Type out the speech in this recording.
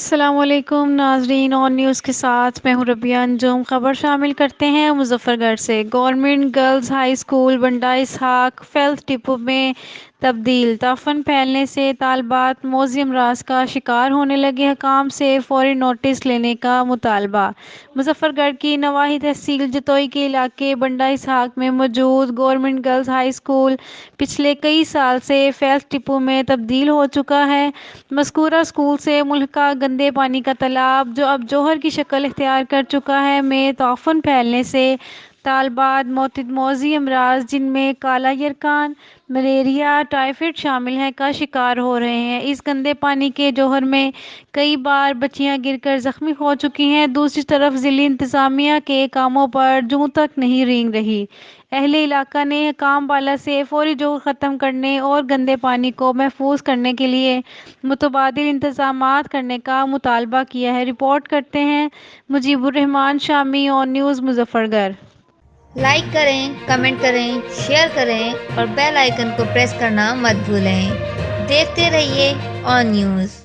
السلام علیکم ناظرین، آن نیوز کے ساتھ میں ہوں ربیہ انجم۔ خبر شامل کرتے ہیں مظفرگڑھ سے۔ Government girls high school Banda اسحاق فیلتھ ڈپو میں تبدیل، تعفن پھیلنے سے طالبات موذی امراض کا شکار ہونے لگے، حکام سے فوری نوٹس لینے کا مطالبہ۔ مظفرگڑھ کی نواحی تحصیل جتوئی کے علاقے بنڈہ اسحاق میں موجود گورنمنٹ گرلز ہائی سکول پچھلے کئی سال سے فیلتھ ڈپو میں تبدیل ہو چکا ہے۔ مذکورہ سکول سے ملحقہ گندے پانی کا تالاب، جو اب جوہر کی شکل اختیار کر چکا ہے، میں تعفن پھیلنے سے طالبات معتدل موذی امراض، جن میں کالا یرقان، ملیریا، ٹائیفائڈ شامل ہیں، کا شکار ہو رہے ہیں۔ اس گندے پانی کے جوہر میں کئی بار بچیاں گر کر زخمی ہو چکی ہیں۔ دوسری طرف ضلعی انتظامیہ کے کاموں پر جوں تک نہیں رینگ رہی۔ اہل علاقہ نے حکام بالا سے فوری جوہر ختم کرنے اور گندے پانی کو محفوظ کرنے کے لیے متبادل انتظامات کرنے کا مطالبہ کیا ہے۔ رپورٹ کرتے ہیں مجیب الرحمان شامی، آن نیوز مظفرگڑھ۔ لائک کریں، کمنٹ کریں، شیئر کریں اور بیل آئیکن کو پریس کرنا مت بھولیں۔ دیکھتے رہیے آن نیوز۔